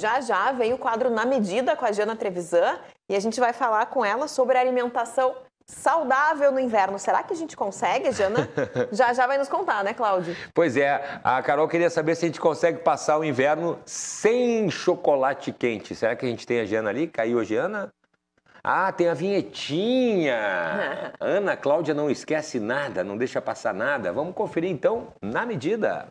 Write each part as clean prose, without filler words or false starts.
Já já vem o quadro Na Medida com a Jana Trevisan e a gente vai falar com ela sobre alimentação saudável no inverno. Será que a gente consegue, Jana? Já vai nos contar, né, Cláudio? Pois é, a Carol queria saber se a gente consegue passar o inverno sem chocolate quente. Será que a gente tem a Jana ali? Caiu a Jana? Ah, tem a vinhetinha. Ana Cláudia não esquece nada, não deixa passar nada. Vamos conferir então Na Medida.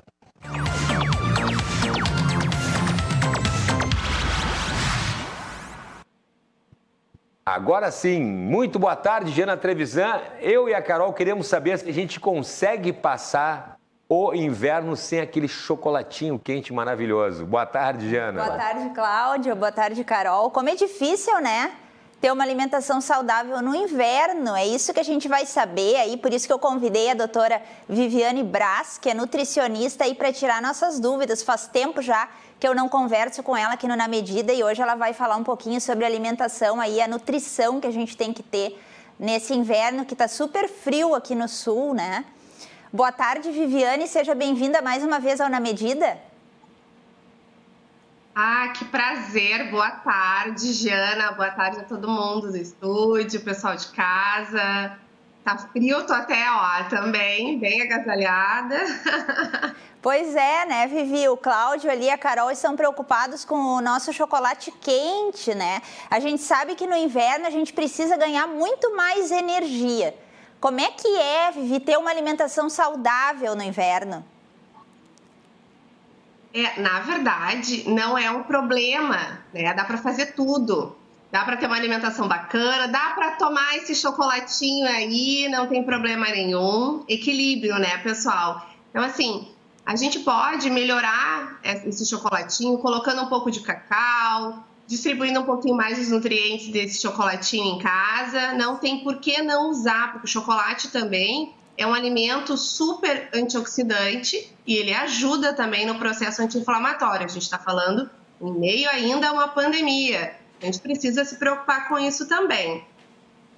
Agora sim, muito boa tarde, Jana Trevisan. Eu e a Carol queremos saber se a gente consegue passar o inverno sem aquele chocolatinho quente maravilhoso. Boa tarde, Jana. Boa tarde, Cláudio. Boa tarde, Carol. Como é difícil, né? Ter uma alimentação saudável no inverno, é isso que a gente vai saber aí, por isso que eu convidei a doutora Viviane Braz, que é nutricionista, aí para tirar nossas dúvidas. Faz tempo já que eu não converso com ela aqui no Na Medida e hoje ela vai falar um pouquinho sobre a alimentação aí, a nutrição que a gente tem que ter nesse inverno que tá super frio aqui no sul, né? Boa tarde, Viviane, seja bem-vinda mais uma vez ao Na Medida. Ah, que prazer! Boa tarde, Jana. Boa tarde a todo mundo do estúdio, pessoal de casa. Tá frio, tô até, ó, também, bem agasalhada. Pois é, né, Vivi? O Cláudio ali e a Carol estão preocupados com o nosso chocolate quente, né? A gente sabe que no inverno a gente precisa ganhar muito mais energia. Como é que é, Vivi, ter uma alimentação saudável no inverno? Na verdade, não é um problema, né? Dá para fazer tudo. Dá para ter uma alimentação bacana, dá para tomar esse chocolatinho aí, não tem problema nenhum. Equilíbrio, né, pessoal? Então, assim, a gente pode melhorar esse chocolatinho colocando um pouco de cacau, distribuindo um pouquinho mais os nutrientes desse chocolatinho em casa. Não tem por que não usar, porque o chocolate também é um alimento super antioxidante e ele ajuda também no processo anti-inflamatório. A gente está falando em meio ainda a uma pandemia. A gente precisa se preocupar com isso também,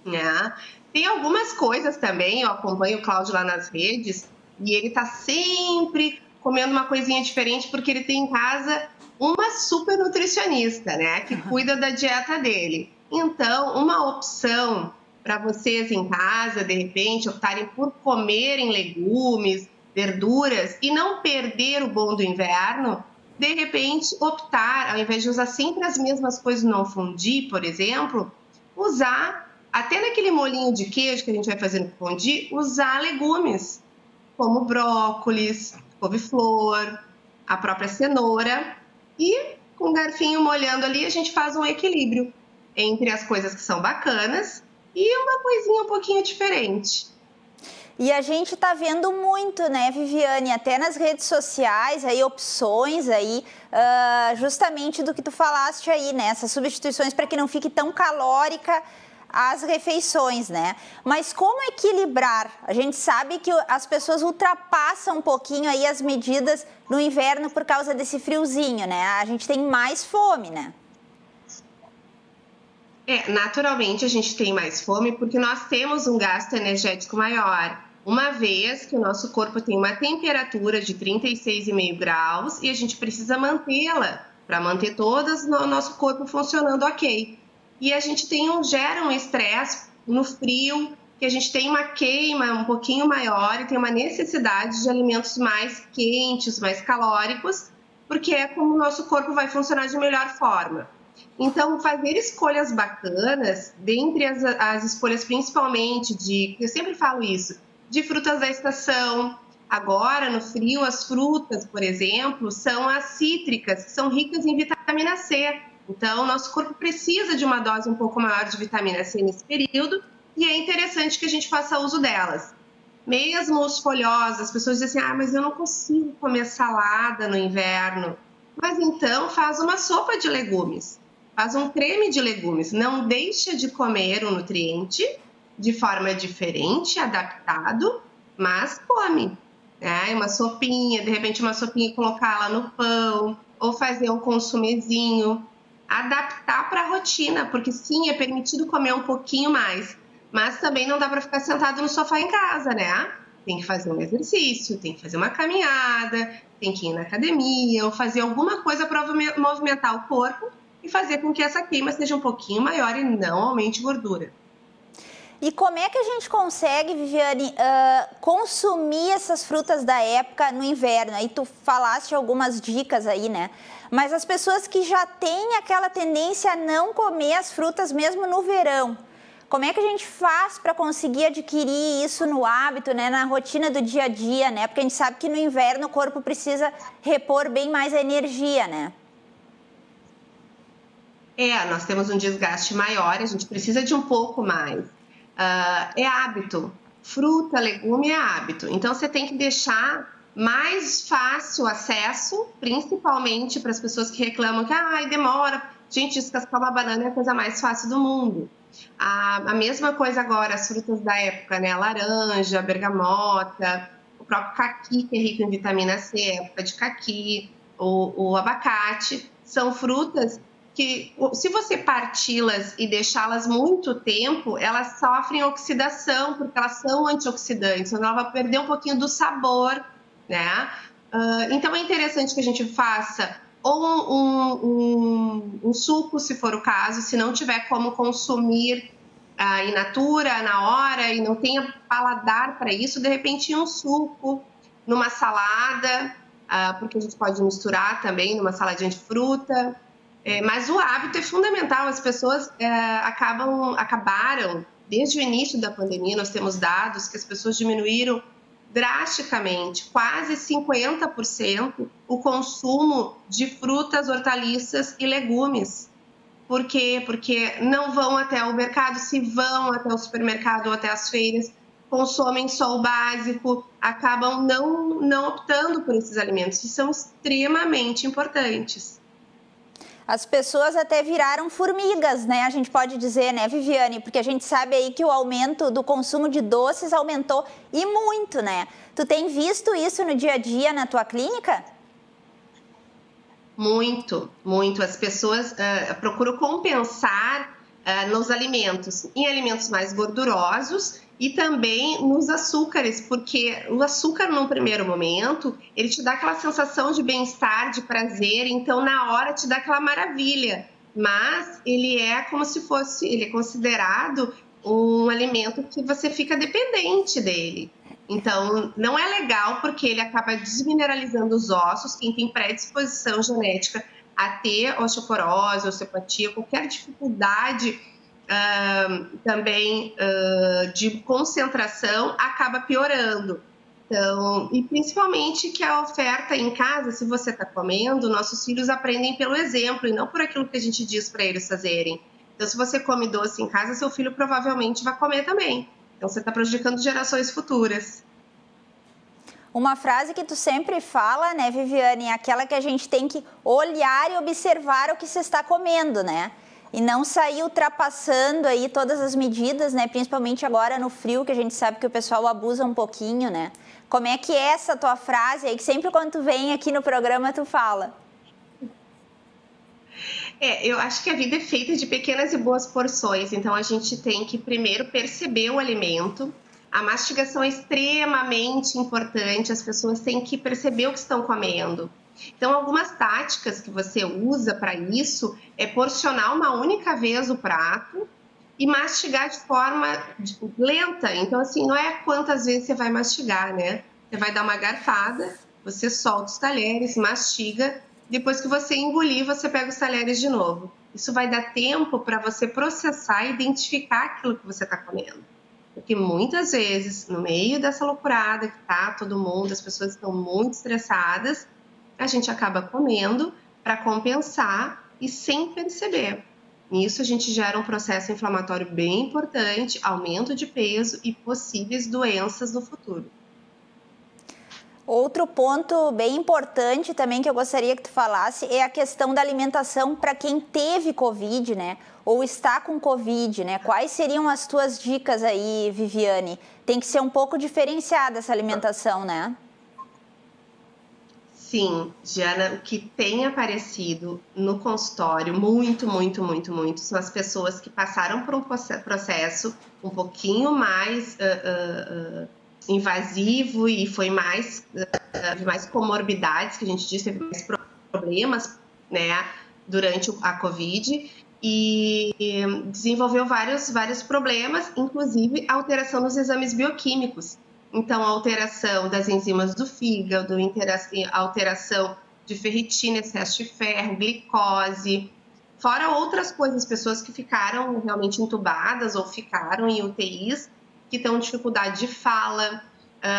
né? Tem algumas coisas também, eu acompanho o Cláudio lá nas redes e ele está sempre comendo uma coisinha diferente porque ele tem em casa uma super nutricionista, né? Que cuida da dieta dele. Então, uma opção para vocês em casa, de repente, optarem por comerem legumes, verduras e não perder o bom do inverno, de repente optar, ao invés de usar sempre as mesmas coisas no fondue, por exemplo, usar, até naquele molhinho de queijo que a gente vai fazer no fondue, usar legumes, como brócolis, couve-flor, a própria cenoura, e com o garfinho molhando ali a gente faz um equilíbrio entre as coisas que são bacanas e uma coisinha um pouquinho diferente. E a gente tá vendo muito, né, Viviane, até nas redes sociais, aí opções aí, justamente do que tu falaste aí, né, essas substituições para que não fique tão calórica as refeições, né? Mas como equilibrar? A gente sabe que as pessoas ultrapassam um pouquinho aí as medidas no inverno por causa desse friozinho, né? A gente tem mais fome, né? Naturalmente a gente tem mais fome porque nós temos um gasto energético maior, uma vez que o nosso corpo tem uma temperatura de 36,5 graus e a gente precisa mantê-la para manter todo o nosso corpo funcionando ok. E a gente gera um estresse no frio, que a gente tem uma queima um pouquinho maior e tem uma necessidade de alimentos mais quentes, mais calóricos, porque é como o nosso corpo vai funcionar de melhor forma. Então, fazer escolhas bacanas, dentre as escolhas principalmente eu sempre falo isso, de frutas da estação. Agora, no frio, as frutas, por exemplo, são as cítricas, que são ricas em vitamina C. Então, o nosso corpo precisa de uma dose um pouco maior de vitamina C nesse período e é interessante que a gente faça uso delas. Mesmo os folhosos, as pessoas dizem assim, mas eu não consigo comer salada no inverno. Mas então, faz uma sopa de legumes. Faz um creme de legumes, não deixa de comer o nutriente de forma diferente, adaptado, mas come. Uma sopinha, de repente uma sopinha colocar lá no pão, ou fazer um consumezinho, adaptar para a rotina, porque sim, é permitido comer um pouquinho mais, mas também não dá para ficar sentado no sofá em casa, né? Tem que fazer um exercício, tem que fazer uma caminhada, tem que ir na academia ou fazer alguma coisa para movimentar o corpo e fazer com que essa queima seja um pouquinho maior e não aumente gordura. E como é que a gente consegue, Viviane, consumir essas frutas da época no inverno? Aí tu falaste algumas dicas aí, né? Mas as pessoas que já têm aquela tendência a não comer as frutas mesmo no verão, como é que a gente faz para conseguir adquirir isso no hábito, né? Na rotina do dia a dia, né? Porque a gente sabe que no inverno o corpo precisa repor bem mais a energia, né? Nós temos um desgaste maior, a gente precisa de um pouco mais. É hábito. Fruta, legume é hábito. Então, você tem que deixar mais fácil o acesso, principalmente para as pessoas que reclamam que demora. Gente, descascar uma banana é a coisa mais fácil do mundo. A mesma coisa agora, as frutas da época, né? A laranja, a bergamota, o próprio caqui, que é rico em vitamina C, época de caqui, o abacate. São frutas que, se você parti-las e deixá-las muito tempo, elas sofrem oxidação, porque elas são antioxidantes, então ela vai perder um pouquinho do sabor, né? Então é interessante que a gente faça ou um suco, se for o caso, se não tiver como consumir in natura, na hora, e não tenha paladar para isso, de repente um suco numa salada, porque a gente pode misturar também numa saladinha de fruta. Mas o hábito é fundamental, as pessoas acabaram, desde o início da pandemia, nós temos dados que as pessoas diminuíram drasticamente, quase 50%, o consumo de frutas, hortaliças e legumes. Por quê? Porque não vão até o mercado, se vão até o supermercado ou até as feiras, consomem só o básico, acabam não optando por esses alimentos, que são extremamente importantes. As pessoas até viraram formigas, né? A gente pode dizer, né, Viviane? Porque a gente sabe aí que o aumento do consumo de doces aumentou e muito, né? Tu tem visto isso no dia a dia na tua clínica? Muito, muito. As pessoas procuram compensar nos alimentos, em alimentos mais gordurosos e também nos açúcares, porque o açúcar, num primeiro momento, ele te dá aquela sensação de bem-estar, de prazer, então na hora te dá aquela maravilha, mas ele é como se fosse, ele é considerado um alimento que você fica dependente dele. Então, não é legal porque ele acaba desmineralizando os ossos, quem tem predisposição genética a ter osteoporose, osteopatia, qualquer dificuldade também de concentração acaba piorando. Então, e principalmente que a oferta em casa, se você está comendo, nossos filhos aprendem pelo exemplo e não por aquilo que a gente diz para eles fazerem. Então, se você come doce em casa, seu filho provavelmente vai comer também. Então, você está prejudicando gerações futuras. Uma frase que tu sempre fala, né, Viviane, é aquela que a gente tem que olhar e observar o que se está comendo, né? E não sair ultrapassando aí todas as medidas, né? Principalmente agora no frio, que a gente sabe que o pessoal abusa um pouquinho, né? Como é que é essa tua frase aí, que sempre quando tu vem aqui no programa tu fala? Eu acho que a vida é feita de pequenas e boas porções, então a gente tem que primeiro perceber o alimento. A mastigação é extremamente importante, as pessoas têm que perceber o que estão comendo. Então, algumas táticas que você usa para isso é porcionar uma única vez o prato e mastigar de forma lenta. Então, assim, não é quantas vezes você vai mastigar, né? Você vai dar uma garfada, você solta os talheres, mastiga, depois que você engolir, você pega os talheres de novo. Isso vai dar tempo para você processar e identificar aquilo que você está comendo. Porque muitas vezes, no meio dessa loucurada que tá todo mundo, as pessoas estão muito estressadas, a gente acaba comendo para compensar e sem perceber. Nisso a gente gera um processo inflamatório bem importante, aumento de peso e possíveis doenças no futuro. Outro ponto bem importante também que eu gostaria que tu falasse é a questão da alimentação para quem teve Covid, né? Ou está com Covid, né? Quais seriam as tuas dicas aí, Viviane? Tem que ser um pouco diferenciada essa alimentação, né? Sim, Jana, o que tem aparecido no consultório muito, são as pessoas que passaram por um processo um pouquinho mais invasivo e foi mais teve mais comorbidades, que a gente diz, teve mais problemas, né, durante a Covid, e desenvolveu vários problemas, inclusive alteração nos exames bioquímicos. Então, alteração das enzimas do fígado, alteração de ferritina, excesso de ferro, glicose, fora outras coisas, pessoas que ficaram realmente entubadas ou ficaram em UTIs, que estão com dificuldade de fala,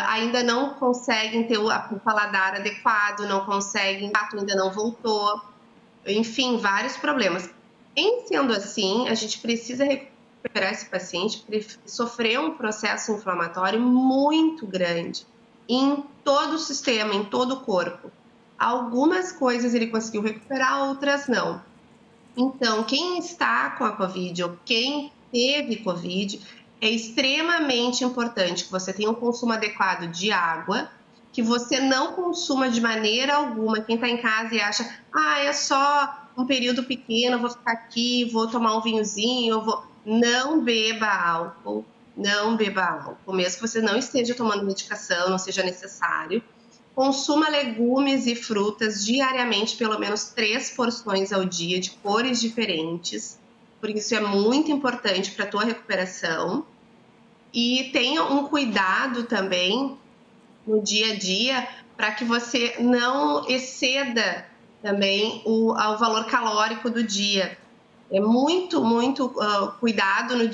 ainda não conseguem ter o paladar adequado, não conseguem, o gato ainda não voltou, enfim, vários problemas. Em sendo assim, a gente precisa recuperar esse paciente, porque sofreu um processo inflamatório muito grande em todo o sistema, em todo o corpo. Algumas coisas ele conseguiu recuperar, outras não. Então, quem está com a Covid ou quem teve Covid, é extremamente importante que você tenha um consumo adequado de água, que você não consuma de maneira alguma. Quem está em casa e acha, é só um período pequeno, eu vou ficar aqui, vou tomar um vinhozinho, não beba álcool, mesmo que você não esteja tomando medicação, não seja necessário. Consuma legumes e frutas diariamente, pelo menos 3 porções ao dia, de cores diferentes, porque isso é muito importante para a tua recuperação. E tenha um cuidado também no dia a dia para que você não exceda também o valor calórico do dia. É muito cuidado no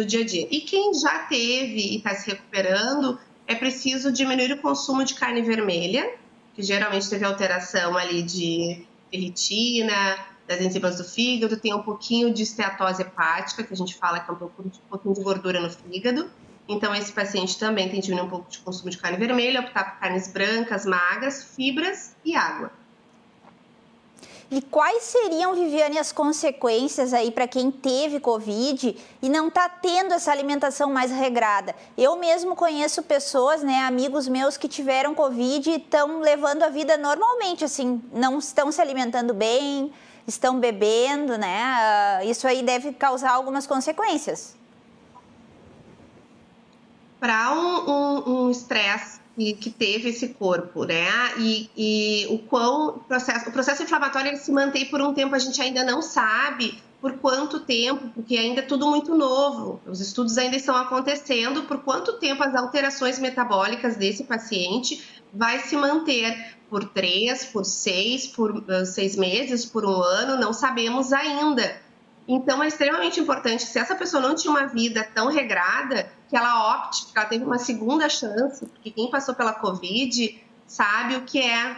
dia a dia. E quem já teve e está se recuperando, é preciso diminuir o consumo de carne vermelha, que geralmente teve alteração ali de ferritina, das enzimas do fígado, tem um pouquinho de esteatose hepática, que a gente fala que é um pouquinho de gordura no fígado. Então, esse paciente também tem que diminuir um pouco de consumo de carne vermelha, optar por carnes brancas, magras, fibras e água. E quais seriam, Viviane, as consequências aí para quem teve Covid e não está tendo essa alimentação mais regrada? Eu mesmo conheço pessoas, amigos meus que tiveram Covid e estão levando a vida normalmente, assim, não estão se alimentando bem, estão bebendo, Isso aí deve causar algumas consequências. Para um estresse que teve esse corpo, E o processo inflamatório ele se mantém por um tempo, a gente ainda não sabe por quanto tempo, porque ainda é tudo muito novo, os estudos ainda estão acontecendo, por quanto tempo as alterações metabólicas desse paciente vai se manter, por 3, por 6, por 6 meses, por 1 ano, não sabemos ainda. Então, é extremamente importante, se essa pessoa não tinha uma vida tão regrada, que ela opte, que ela teve uma segunda chance, porque quem passou pela Covid sabe o que é.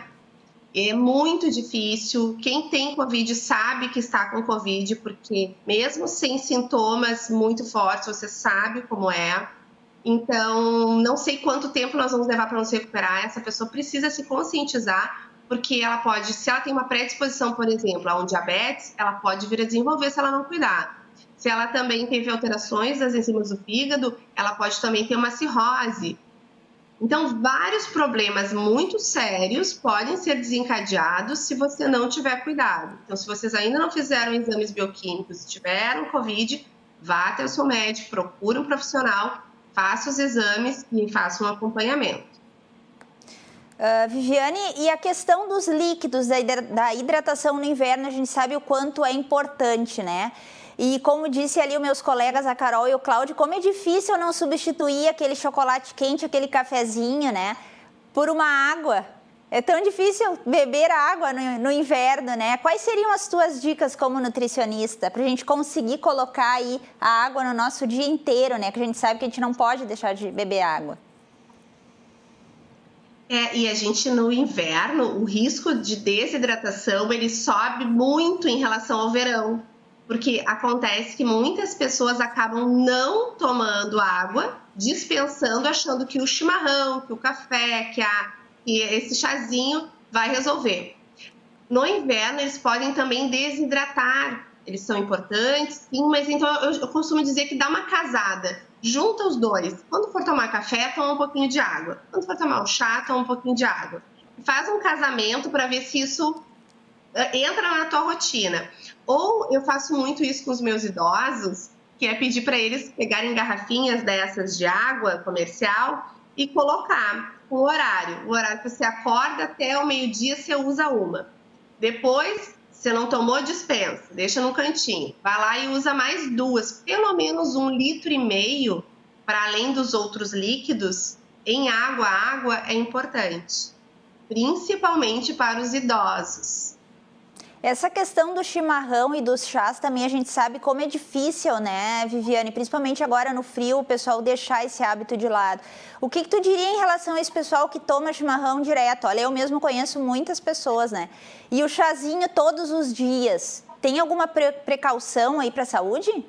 É muito difícil. Quem tem Covid sabe que está com Covid, porque mesmo sem sintomas muito fortes, você sabe como é. Então, não sei quanto tempo nós vamos levar para nos recuperar. Essa pessoa precisa se conscientizar, porque ela pode, se ela tem uma predisposição, por exemplo, a um diabetes, ela pode vir a desenvolver se ela não cuidar. Se ela também teve alterações das enzimas do fígado, ela pode também ter uma cirrose. Então, vários problemas muito sérios podem ser desencadeados se você não tiver cuidado. Então, se vocês ainda não fizeram exames bioquímicos e tiveram Covid, vá até o seu médico, procure um profissional, faça os exames e faça um acompanhamento. Viviane, e a questão dos líquidos, da hidratação no inverno, a gente sabe o quanto é importante, E como disse ali os meus colegas, a Carol e o Cláudio, como é difícil não substituir aquele chocolate quente, aquele cafezinho, por uma água. É tão difícil beber água no inverno, Quais seriam as tuas dicas como nutricionista para a gente conseguir colocar aí a água no nosso dia inteiro, Que a gente sabe que a gente não pode deixar de beber água. E a gente no inverno, o risco de desidratação, ele sobe muito em relação ao verão, porque acontece que muitas pessoas acabam não tomando água, dispensando, achando que o chimarrão, que o café, que esse chazinho vai resolver. No inverno, eles podem também desidratar, eles são importantes, sim, mas então eu costumo dizer que dá uma casada. Junta os dois. Quando for tomar café, toma um pouquinho de água. Quando for tomar um chá, toma um pouquinho de água. Faz um casamento para ver se isso entra na tua rotina. Ou eu faço muito isso com os meus idosos, que é pedir para eles pegarem garrafinhas dessas de água comercial e colocar. com o horário. O horário que você acorda até o meio-dia, você usa uma. Depois, você não tomou, dispensa, deixa no cantinho. Vai lá e usa mais 2, pelo menos 1,5 litro, para além dos outros líquidos, em água. A água é importante, principalmente para os idosos. Essa questão do chimarrão e dos chás também a gente sabe como é difícil, né, Viviane? Principalmente agora no frio, o pessoal deixar esse hábito de lado. O que tu diria em relação a esse pessoal que toma chimarrão direto? Olha, eu mesmo conheço muitas pessoas, né? E o chazinho todos os dias. Tem precaução aí para a saúde?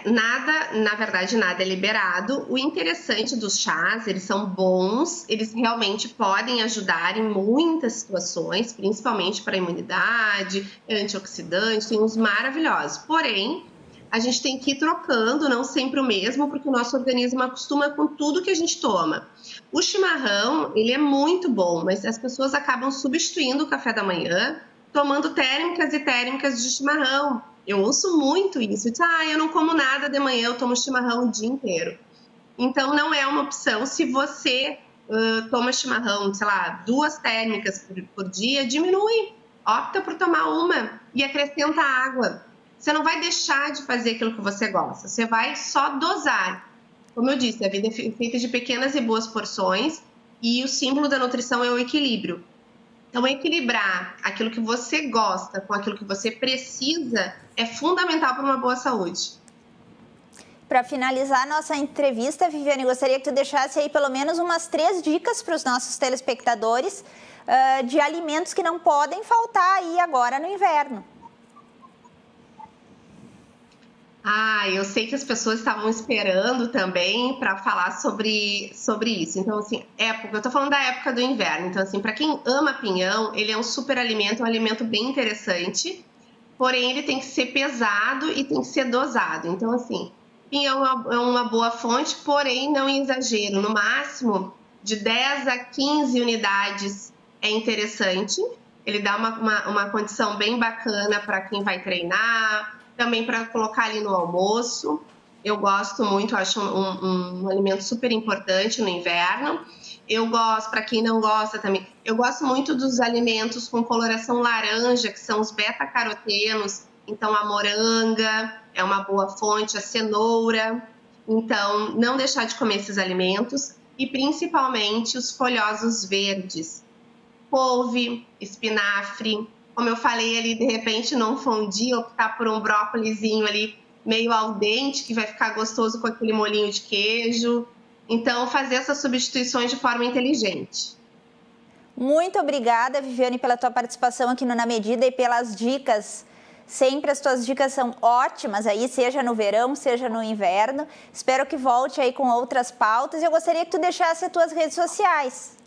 Na verdade, nada é liberado. O interessante dos chás, eles são bons, eles realmente podem ajudar em muitas situações, principalmente para a imunidade, antioxidante, tem uns maravilhosos. Porém, a gente tem que ir trocando, não sempre o mesmo, porque o nosso organismo acostuma com tudo que a gente toma. O chimarrão, ele é muito bom, mas as pessoas acabam substituindo o café da manhã, tomando térmicas e térmicas de chimarrão. Eu ouço muito isso, eu não como nada de manhã, eu tomo chimarrão o dia inteiro. Então, não é uma opção. Se você toma chimarrão, 2 térmicas por dia, diminui. Opta por tomar uma e acrescenta água. Você não vai deixar de fazer aquilo que você gosta, você vai só dosar. Como eu disse, a vida é feita de pequenas e boas porções e o símbolo da nutrição é o equilíbrio. Então, equilibrar aquilo que você gosta com aquilo que você precisa é fundamental para uma boa saúde. Para finalizar a nossa entrevista, Viviane, gostaria que tu deixasse aí pelo menos umas 3 dicas para os nossos telespectadores de alimentos que não podem faltar aí agora no inverno. Eu sei que as pessoas estavam esperando também para falar sobre isso. Então, assim, eu tô falando da época do inverno. Então, assim, para quem ama pinhão, ele é um super alimento, um alimento bem interessante. Porém, ele tem que ser pesado e tem que ser dosado. Então, assim, pinhão é uma boa fonte, porém, não em exagero. No máximo, de 10 a 15 unidades é interessante. Ele dá uma condição bem bacana para quem vai treinar, também para colocar ali no almoço. Eu gosto muito, acho um alimento super importante no inverno. Eu gosto, para quem não gosta também, eu gosto muito dos alimentos com coloração laranja, que são os beta-carotenos. Então, a moranga é uma boa fonte, a cenoura. Então, não deixar de comer esses alimentos. E, principalmente, os folhosos verdes. Couve, espinafre. Como eu falei ali, de repente, num fondue, optar por um brócolizinho ali meio al dente, que vai ficar gostoso com aquele molhinho de queijo. Então, fazer essas substituições de forma inteligente. Muito obrigada, Viviane, pela tua participação aqui no Na Medida e pelas dicas. Sempre as tuas dicas são ótimas aí, seja no verão, seja no inverno. Espero que volte aí com outras pautas e eu gostaria que tu deixasse as tuas redes sociais.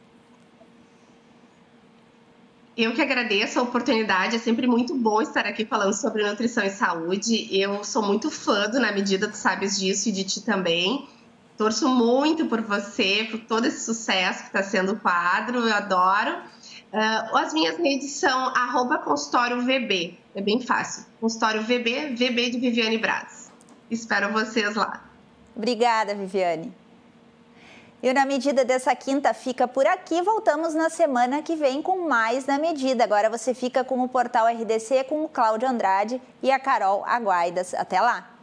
Eu que agradeço a oportunidade, é sempre muito bom estar aqui falando sobre nutrição e saúde. Eu sou muito fã do Na Medida, tu sabes disso, e de ti também. Torço muito por você, por todo esse sucesso que está sendo o quadro, eu adoro. As minhas redes são @consultório-VB, é bem fácil. Consultório VB, VB de Viviane Braz. Espero vocês lá. Obrigada, Viviane. E o Na Medida dessa quinta fica por aqui. Voltamos na semana que vem com mais Na Medida. Agora você fica com o Portal RDC, com o Cláudio Andrade e a Carol Aguaidas. Até lá!